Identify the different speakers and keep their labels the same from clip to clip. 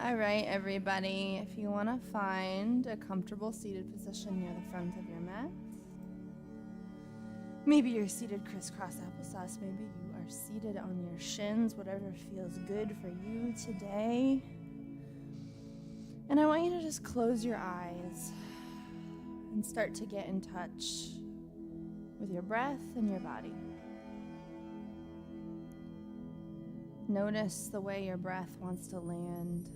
Speaker 1: All right, everybody, if you want to find a comfortable seated position near the front of your mat, maybe you're seated crisscross applesauce, maybe you are seated on your shins, whatever feels good for you today. And I want you to just close your eyes and start to get in touch with your breath and your body. Notice the way your breath wants to land.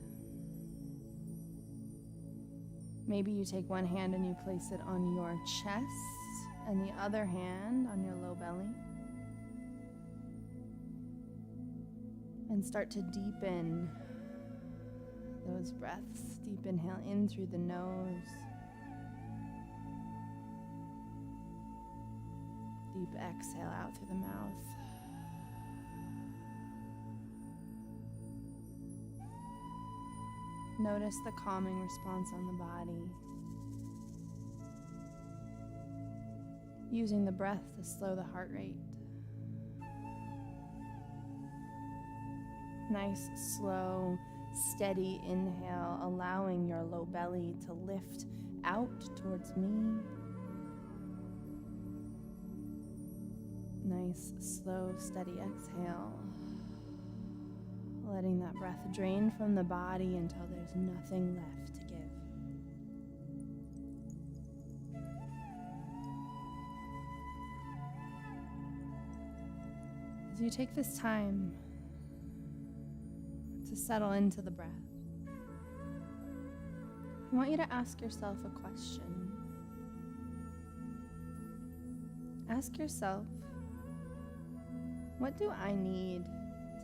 Speaker 1: Maybe you take one hand and you place it on your chest and the other hand on your low belly. And start to deepen those breaths. Deep inhale in through the nose. Deep exhale out through the mouth. Notice the calming response on the body. Using the breath to slow the heart rate. Nice, slow, steady inhale, allowing your low belly to lift out towards me. Nice, slow, steady exhale. Letting that breath drain from the body until there's nothing left to give. As you take this time to settle into the breath, I want you to ask yourself a question. Ask yourself, what do I need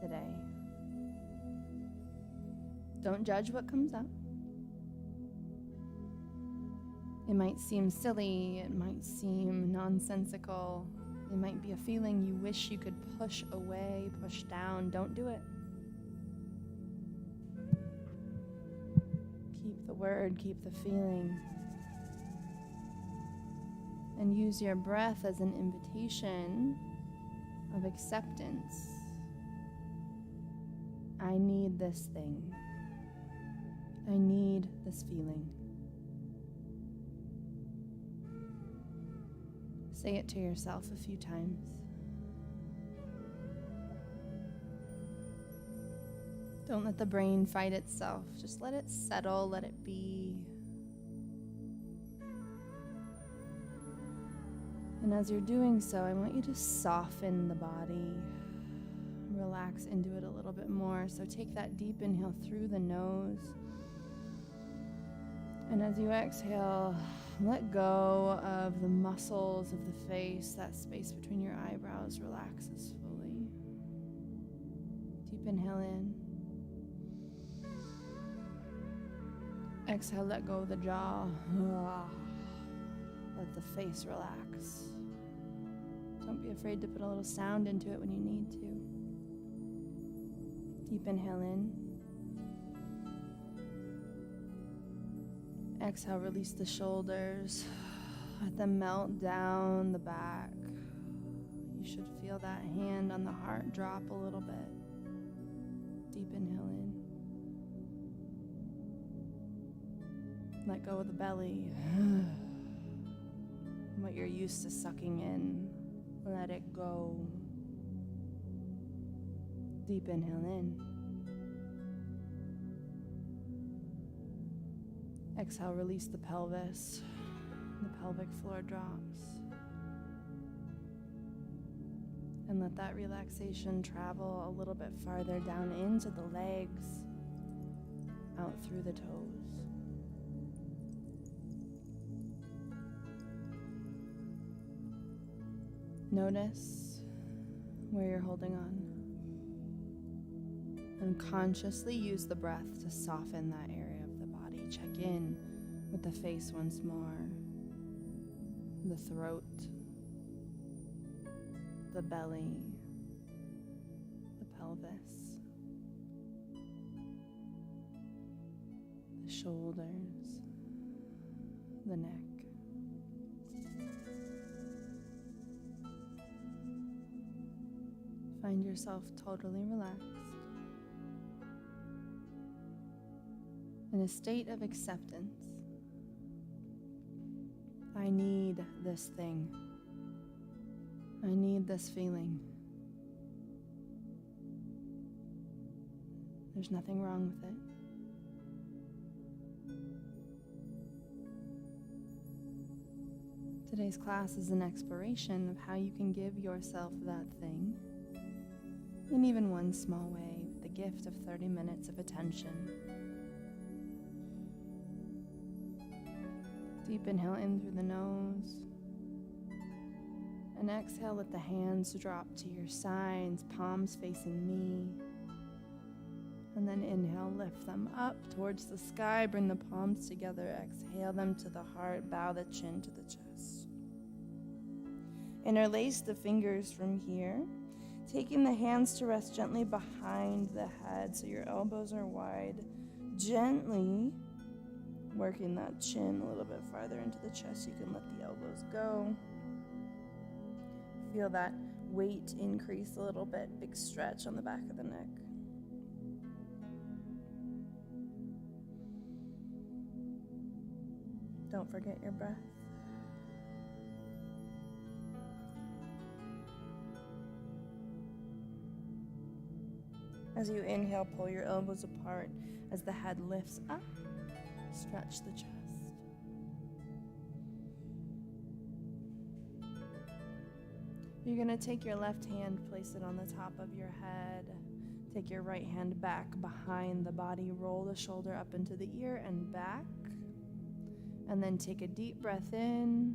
Speaker 1: today? Don't judge what comes up. It might seem silly, it might seem nonsensical, it might be a feeling you wish you could push away, push down. Don't do it. Keep the word, keep the feeling. And use your breath as an invitation of acceptance. I need this thing. I need this feeling. Say it to yourself a few times. Don't let the brain fight itself. Just let it settle, let it be. And as you're doing so, I want you to soften the body. Relax into it a little bit more. So take that deep inhale through the nose. And as you exhale, let go of the muscles of the face. That space between your eyebrows relaxes fully. Deep inhale in. Exhale, let go of the jaw. Let the face relax. Don't be afraid to put a little sound into it when you need to. Deep inhale in. Exhale, release the shoulders. Let them melt down the back. You should feel that hand on the heart drop a little bit. Deep inhale in. Let go of the belly. What you're used to sucking in, let it go. Deep inhale in. Exhale, release the pelvis. The pelvic floor drops. And let that relaxation travel a little bit farther down into the legs, out through the toes. Notice where you're holding on. And consciously use the breath to soften that area of the body. Check in with the face once more. The throat. The belly. The pelvis. The shoulders. The neck. Find yourself totally relaxed. in a state of acceptance. I need this thing. I need this feeling. There's nothing wrong with it. Today's class is an exploration of how you can give yourself that thing, in even one small way, with the gift of 30 minutes of attention. Deep inhale in through the nose, and exhale, let the hands drop to your sides, palms facing me. And then inhale, lift them up towards the sky, bring the palms together, exhale them to the heart, bow the chin to the chest. Interlace the fingers from here, taking the hands to rest gently behind the head so your elbows are wide. Gently working that chin a little bit farther into the chest, you can let the elbows go. Feel that weight increase a little bit, big stretch on the back of the neck. Don't forget your breath. As you inhale, pull your elbows apart as the head lifts up. Stretch the chest. You're going to take your left hand, place it on the top of your head. Take your right hand back behind the body. Roll the shoulder up into the ear and back. And then take a deep breath in.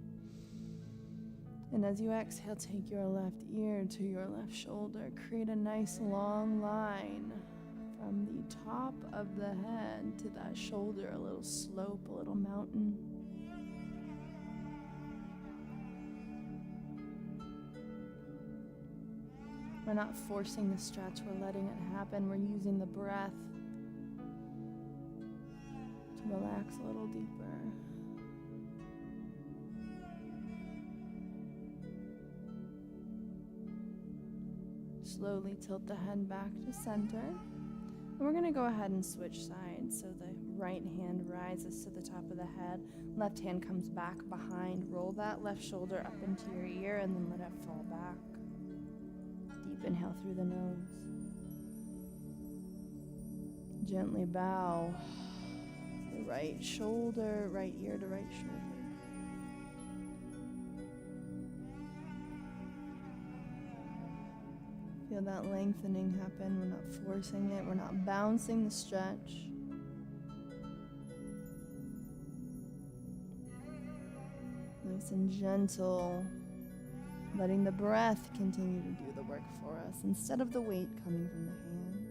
Speaker 1: And as you exhale, take your left ear to your left shoulder. Create a nice long line from the top of the head to that shoulder, a little slope, a little mountain. We're not forcing the stretch, we're letting it happen. We're using the breath to relax a little deeper. Slowly tilt the head back to center. And we're going to go ahead and switch sides. So the right hand rises to the top of the head. Left hand comes back behind. Roll that left shoulder up into your ear and then let it fall back. Deep inhale through the nose. Gently bow the right shoulder, right ear to right shoulder. Feel that lengthening happen. We're not forcing it. We're not bouncing the stretch. Nice and gentle. Letting the breath continue to do the work for us instead of the weight coming from the hand.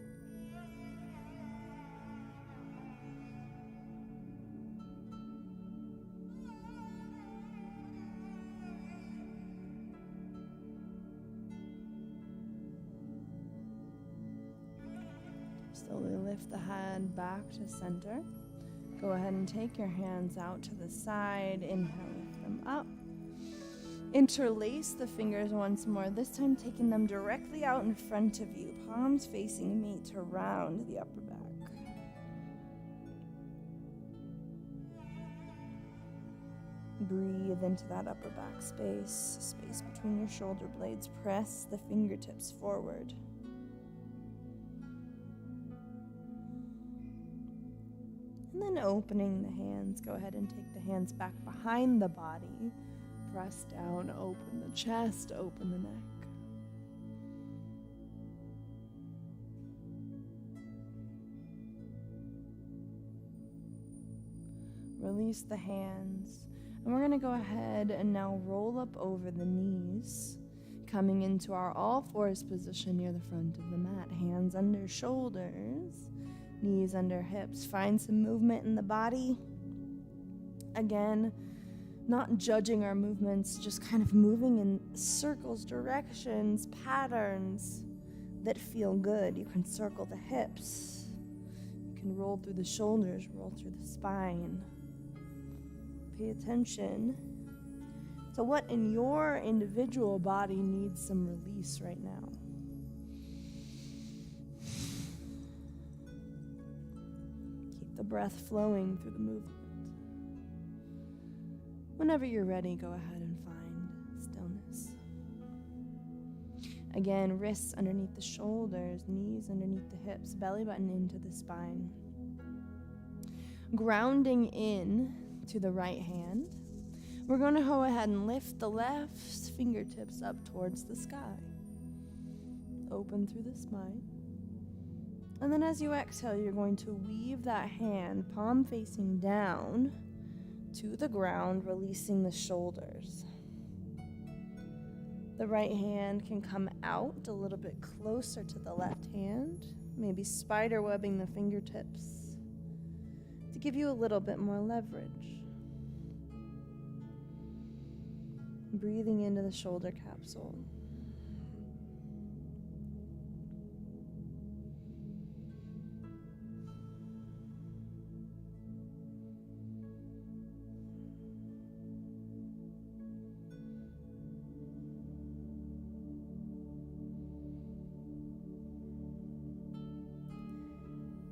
Speaker 1: Slowly lift the head back to center. Go ahead and take your hands out to the side. Inhale, lift them up. Interlace the fingers once more, this time taking them directly out in front of you, palms facing me to round the upper back. Breathe into that upper back space between your shoulder blades. Press the fingertips forward. And then opening the hands, go ahead and take the hands back behind the body. Press down, open the chest, open the neck. Release the hands. And we're going to go ahead and now roll up over the knees, coming into our all fours position near the front of the mat. Hands under shoulders, knees under hips. Find some movement in the body. Again, not judging our movements, just kind of moving in circles, directions, patterns that feel good. You can circle the hips. You can roll through the shoulders, roll through the spine. Pay attention to what in your individual body needs some release right now. Keep the breath flowing through the movement. Whenever you're ready, go ahead and find stillness. Again, wrists underneath the shoulders, knees underneath the hips, belly button into the spine. Grounding in to the right hand, we're going to go ahead and lift the left fingertips up towards the sky. Open through the spine. And then as you exhale, you're going to weave that hand, palm facing down to the ground, releasing the shoulders. The right hand can come out a little bit closer to the left hand, maybe spider webbing the fingertips to give you a little bit more leverage. Breathing into the shoulder capsule.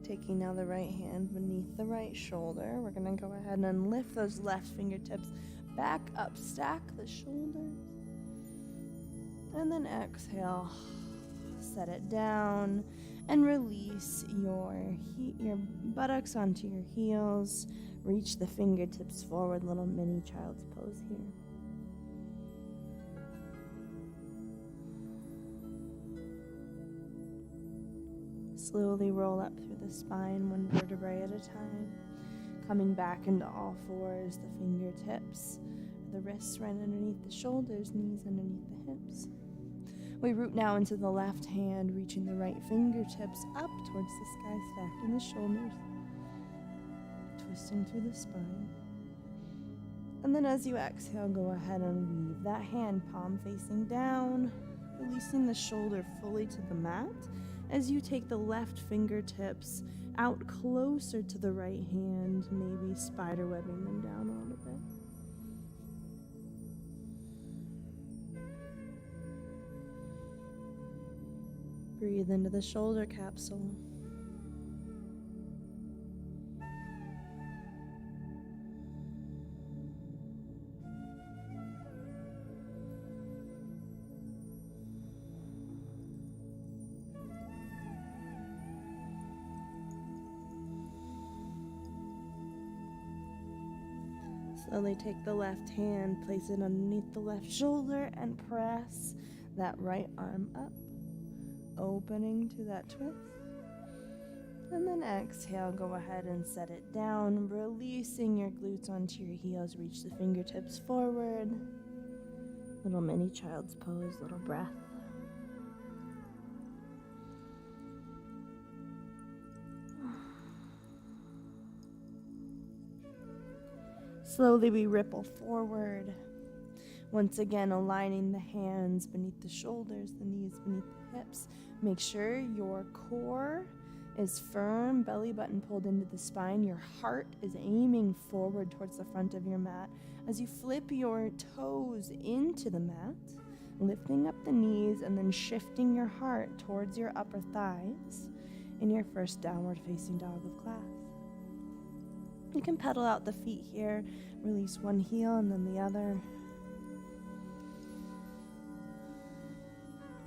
Speaker 1: Taking now the right hand beneath the right shoulder, we're going to go ahead and lift those left fingertips back up, stack the shoulders, and then exhale, set it down, and release your buttocks onto your heels. Reach the fingertips forward, little mini child's pose here. Slowly roll up through the spine, one vertebrae at a time. Coming back into all fours, the fingertips, the wrists right underneath the shoulders, knees underneath the hips. We root now into the left hand, reaching the right fingertips up towards the sky, stacking the shoulders, twisting through the spine. And then as you exhale, go ahead and weave that hand, palm facing down, releasing the shoulder fully to the mat. As you take the left fingertips out closer to the right hand, maybe spider webbing them down a little bit. Breathe into the shoulder capsule. Slowly take the left hand, place it underneath the left shoulder, and press that right arm up, opening to that twist. And then exhale, go ahead and set it down, releasing your glutes onto your heels, reach the fingertips forward. Little mini child's pose, little breath. Slowly we ripple forward, once again aligning the hands beneath the shoulders, the knees beneath the hips. Make sure your core is firm, belly button pulled into the spine. Your heart is aiming forward towards the front of your mat. As you flip your toes into the mat, lifting up the knees and then shifting your heart towards your upper thighs in your first downward facing dog of class. You can pedal out the feet here, release one heel and then the other.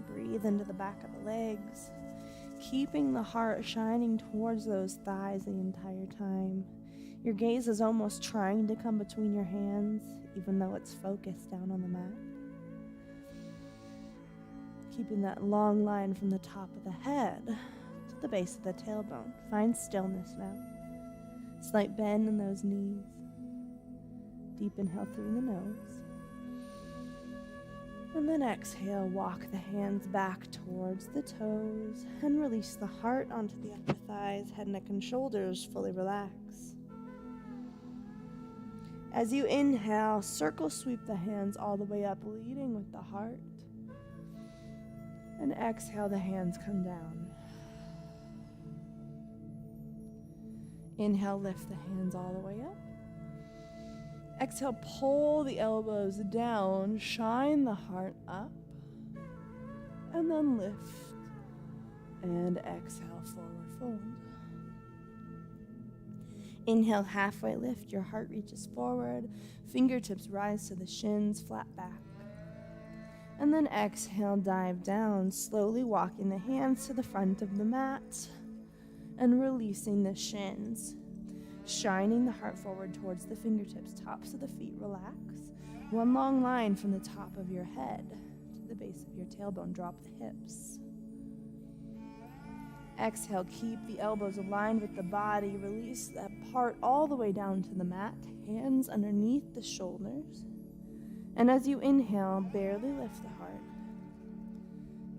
Speaker 1: Breathe into the back of the legs, keeping the heart shining towards those thighs the entire time. Your gaze is almost trying to come between your hands, even though it's focused down on the mat. Keeping that long line from the top of the head to the base of the tailbone. Find stillness now. Slight bend in those knees. Deep inhale through the nose. And then exhale, walk the hands back towards the toes and release the heart onto the upper thighs, head, neck, and shoulders fully relax. As you inhale, circle sweep the hands all the way up, leading with the heart. And exhale, the hands come down. Inhale, lift the hands all the way up. Exhale, pull the elbows down, shine the heart up, and then lift, and exhale, forward fold. Inhale, halfway lift. Your heart reaches forward. Fingertips rise to the shins, flat back. And then exhale, dive down, slowly walking the hands to the front of the mat and releasing the shins. Shining the heart forward towards the fingertips, tops of the feet relax. One long line from the top of your head to the base of your tailbone. Drop the hips. Exhale, keep the elbows aligned with the body. Release that part all the way down to the mat. Hands underneath the shoulders. And as you inhale, barely lift the heart.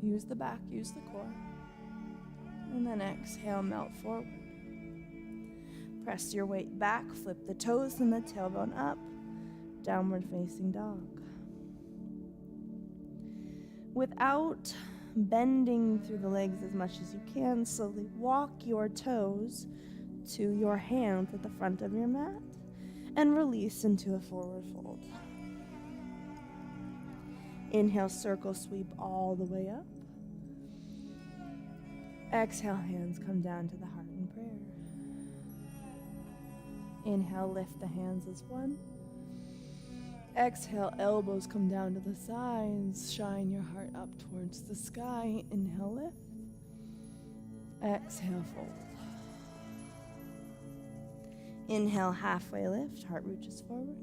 Speaker 1: Use the back, use the core. And then exhale, melt forward. Press your weight back, flip the toes and the tailbone up. Downward facing dog. Without bending through the legs as much as you can, slowly walk your toes to your hands at the front of your mat and release into a forward fold. Inhale, circle sweep all the way up. Exhale, hands come down to the heart in prayer. Inhale, lift the hands as one. Exhale, elbows come down to the sides. Shine your heart up towards the sky. Inhale, lift. Exhale, fold. Inhale, halfway lift. Heart reaches forward.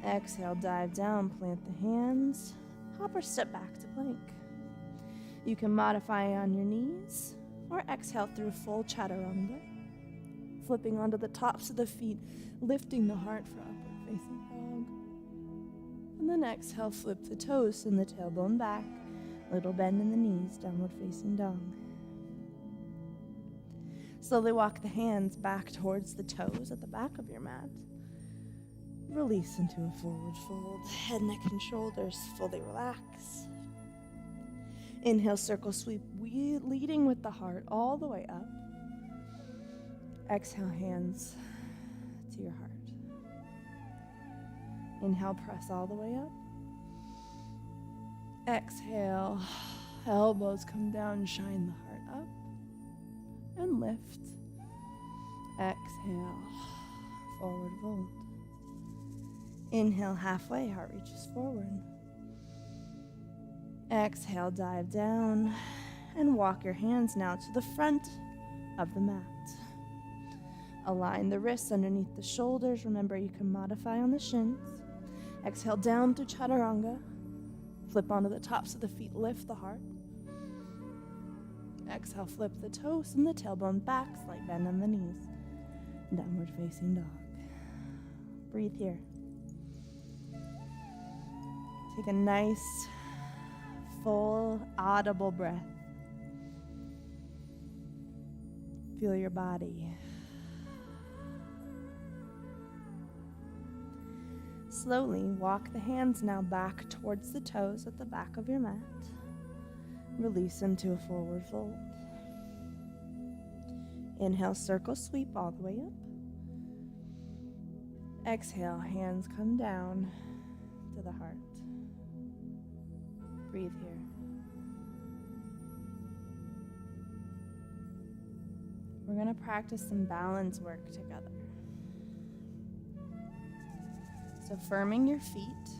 Speaker 1: Exhale, dive down. Plant the hands. Hop or step back to plank. You can modify on your knees or exhale through full chaturanga. Flipping onto the tops of the feet, lifting the heart for upward facing dog. And then exhale, flip the toes and the tailbone back. Little bend in the knees, downward facing dog. Slowly walk the hands back towards the toes at the back of your mat. Release into a forward fold. Head, neck, and shoulders fully relax. Inhale, circle sweep, leading with the heart all the way up. Exhale, hands to your heart. Inhale, press all the way up. Exhale, elbows come down, shine the heart up. And lift. Exhale, forward fold. Inhale, halfway, heart reaches forward. Exhale, dive down. And walk your hands now to the front of the mat. Align the wrists underneath the shoulders. Remember, you can modify on the shins. Exhale down through chaturanga. Flip onto the tops of the feet, lift the heart. Exhale, flip the toes and the tailbone back, slight bend in the knees. Downward facing dog. Breathe here. Take a nice, full, audible breath. Feel your body. Slowly walk the hands now back towards the toes at the back of your mat. Release into a forward fold. Inhale, circle sweep all the way up. Exhale, hands come down to the heart. Breathe here. We're going to practice some balance work together. So firming your feet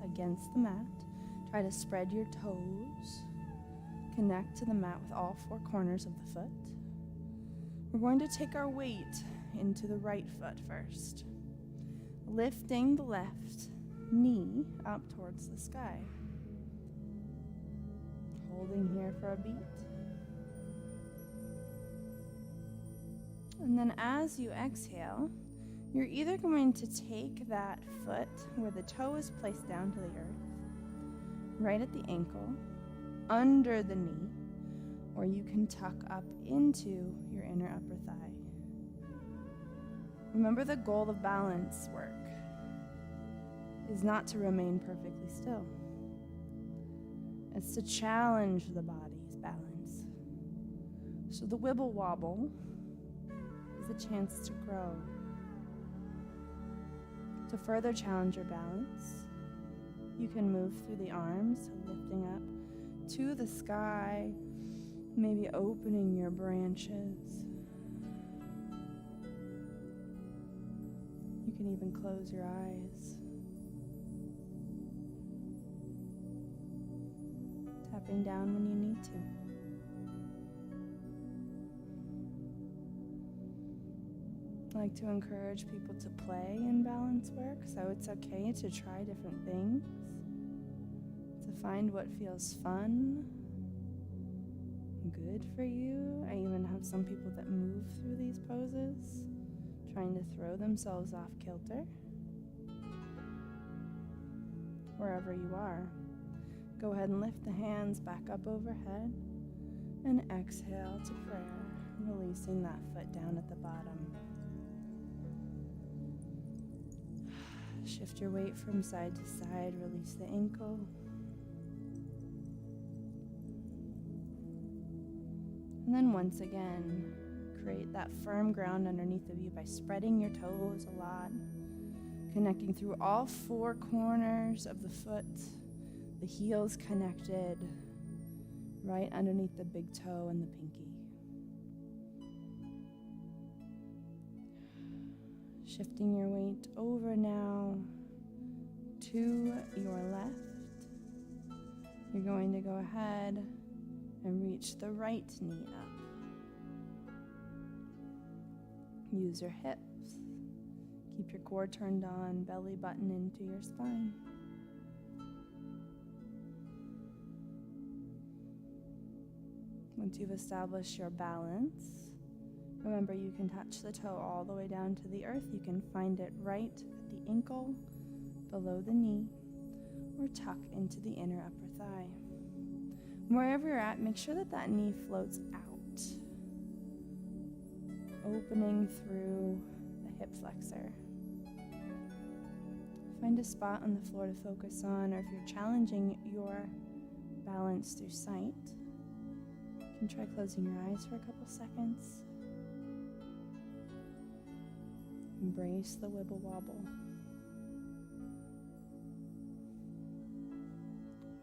Speaker 1: against the mat, try to spread your toes, connect to the mat with all four corners of the foot. We're going to take our weight into the right foot first, lifting the left knee up towards the sky. Holding here for a beat. And then as you exhale, you're either going to take that foot where the toe is placed down to the earth, right at the ankle, under the knee, or you can tuck up into your inner upper thigh. Remember, the goal of balance work is not to remain perfectly still. It's to challenge the body's balance. So the wibble wobble is a chance to grow. To further challenge your balance, you can move through the arms, lifting up to the sky, maybe opening your branches. can even close your eyes. Tapping down when you need to. I like to encourage people to play in balance work, so it's okay to try different things, to find what feels fun, good for you. I even have some people that move through these poses, trying to throw themselves off kilter. Wherever you are, go ahead and lift the hands back up overhead and exhale to prayer, releasing that foot down at the bottom. Shift your weight from side to side, release the ankle. And then once again, create that firm ground underneath of you by spreading your toes a lot, connecting through all four corners of the foot, the heels connected right underneath the big toe and the pinky. Shifting your weight over now to your left. You're going to go ahead and reach the right knee up. Use your hips. Keep your core turned on, belly button into your spine. Once you've established your balance, remember you can touch the toe all the way down to the earth. You can find it right at the ankle, below the knee, or tuck into the inner upper thigh. Wherever you're at, make sure that that knee floats out, opening through the hip flexor. Find a spot on the floor to focus on, or if you're challenging your balance through sight, you can try closing your eyes for a couple seconds. Embrace the wibble wobble.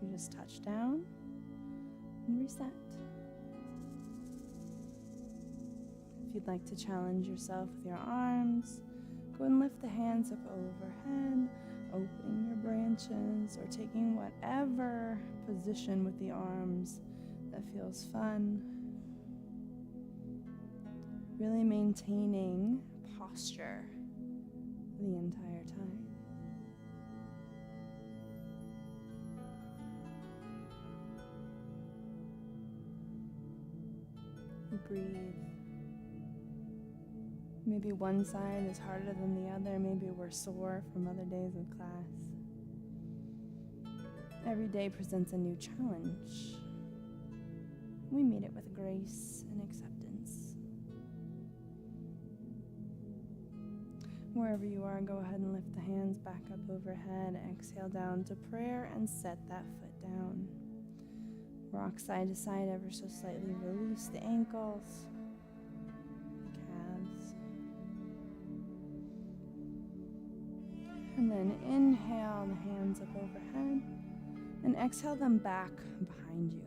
Speaker 1: You just touch down and reset. If you'd like to challenge yourself with your arms, go and lift the hands up overhead, opening your branches or taking whatever position with the arms that feels fun. Really maintaining posture the entire time. Breathe. Maybe one side is harder than the other. Maybe we're sore from other days of class. Every day presents a new challenge. We meet it with grace and acceptance. Wherever you are, go ahead and lift the hands back up overhead. Exhale down to prayer and set that foot down. Rock side to side ever so slightly. Release the ankles, calves. And then inhale the hands up overhead and exhale them back behind you.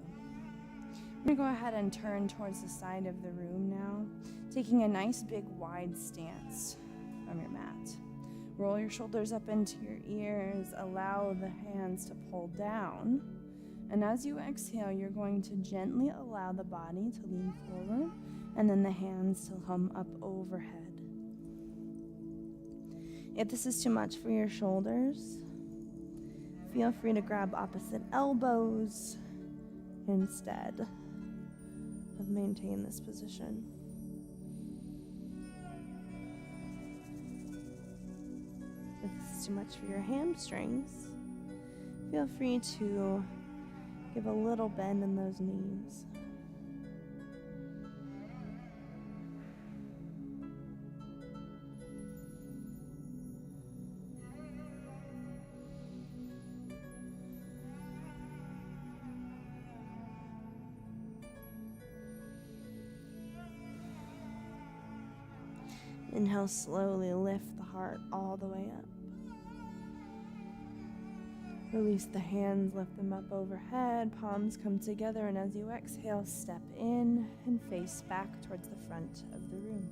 Speaker 1: We're going to go ahead and turn towards the side of the room now, taking a nice big wide stance from your mat. Roll your shoulders up into your ears. Allow the hands to pull down. And as you exhale, you're going to gently allow the body to lean forward and then the hands to come up overhead. If this is too much for your shoulders, feel free to grab opposite elbows instead of maintain this position. If this is too much for your hamstrings, feel free to give a little bend in those knees. Inhale, slowly lift the heart all the way up. Release the hands, lift them up overhead, palms come together, and as you exhale, step in and face back towards the front of the room.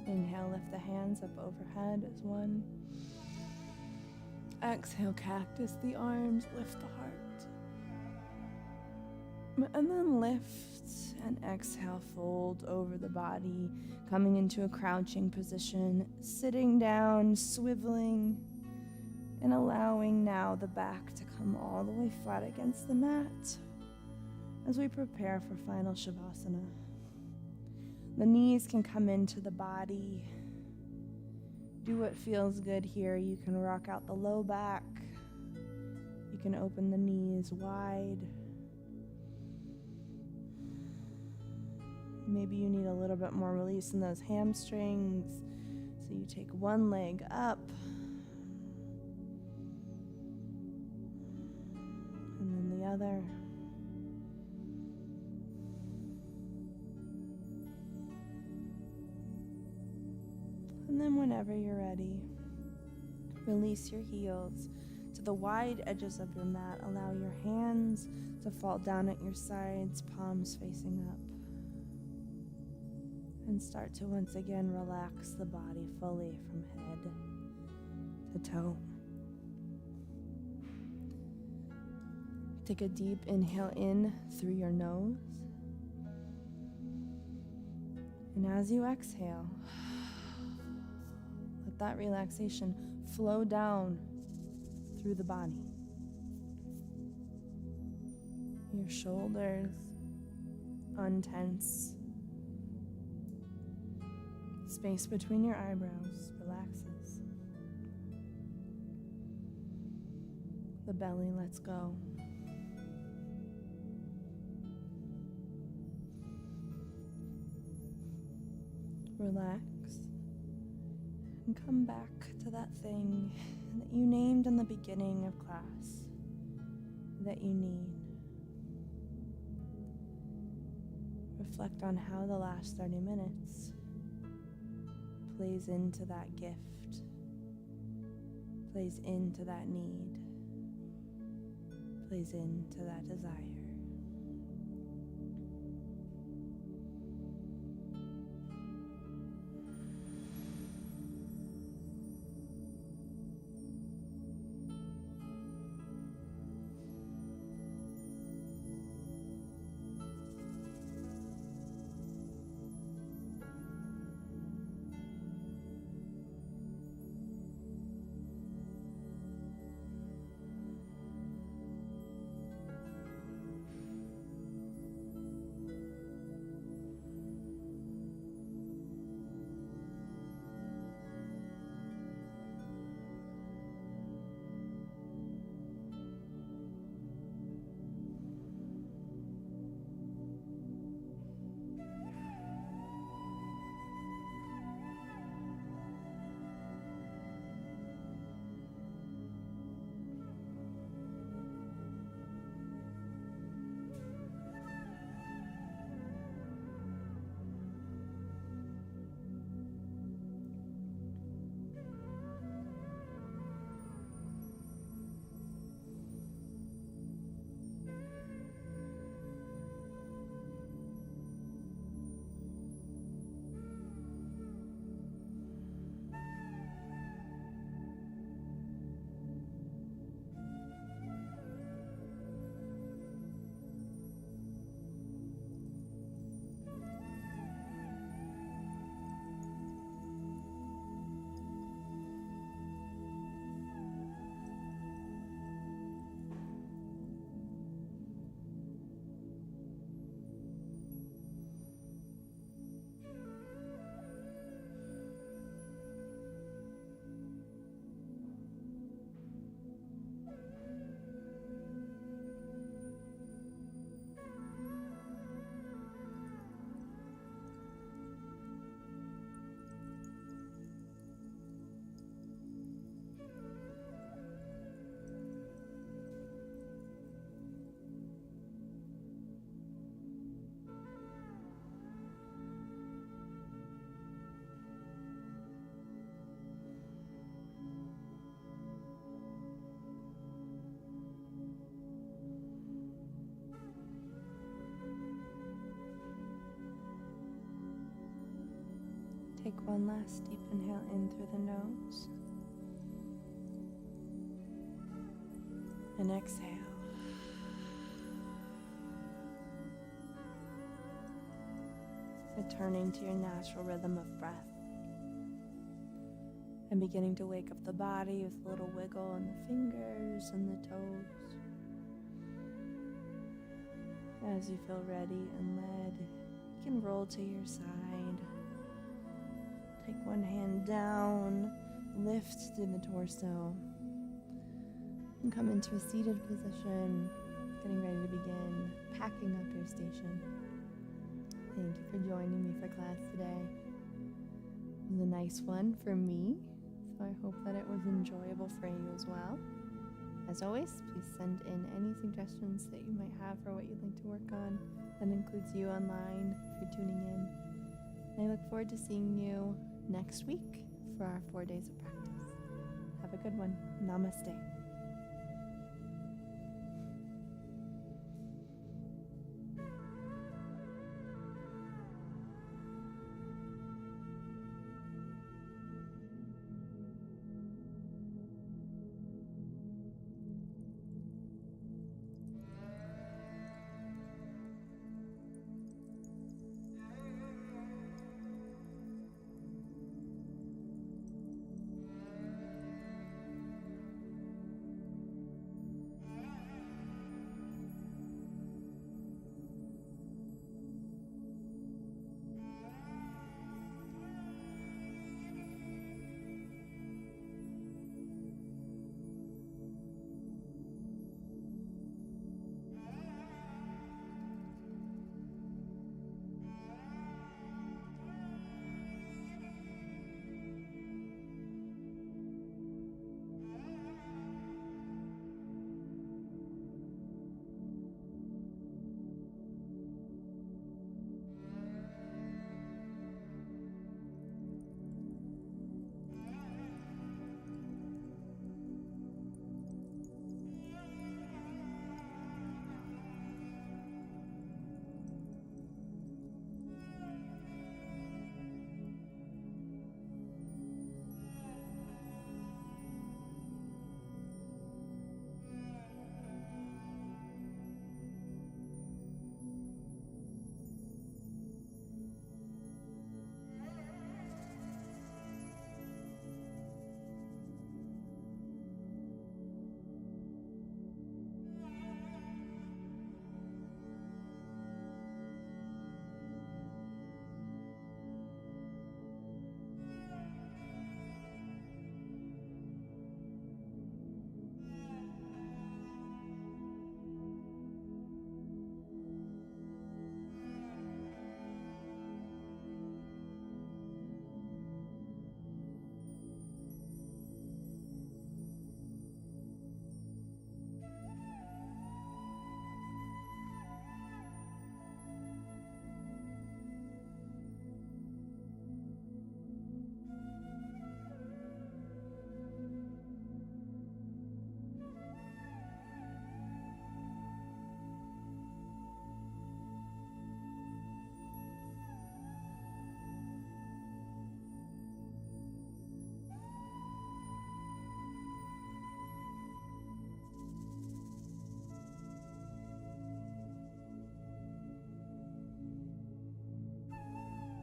Speaker 1: Inhale, lift the hands up overhead as one. Exhale, cactus the arms, lift the heart. And then lift and exhale, fold over the body, coming into a crouching position, sitting down, swiveling, and allowing now the back to come all the way flat against the mat as we prepare for final Shavasana. The knees can come into the body. Do what feels good here. You can rock out the low back. You can open the knees wide. Maybe you need a little bit more release in those hamstrings. So you take one leg up. And then the other. And then whenever you're ready, release your heels to the wide edges of your mat. Allow your hands to fall down at your sides, palms facing up. And start to once again relax the body fully from head to toe. Take a deep inhale in through your nose. And as you exhale, let that relaxation flow down through the body. Your shoulders untense. Space between your eyebrows relaxes. The belly lets go. Relax and come back to that thing that you named in the beginning of class that you need. Reflect on how the last 30 minutes plays into that gift, plays into that need, plays into that desire. Take one last deep inhale in through the nose. And exhale. Returning to your natural rhythm of breath. And beginning to wake up the body with a little wiggle in the fingers and the toes. As you feel ready and led, you can roll to your side. Take one hand down, lift to the torso, and come into a seated position, getting ready to begin packing up your station. Thank you for joining me for class today. It was a nice one for me, so I hope that it was enjoyable for you as well. As always, please send in any suggestions that you might have for what you'd like to work on. That includes you online if you're tuning in. And I look forward to seeing you next week for our 4 days of practice. Have a good one. Namaste.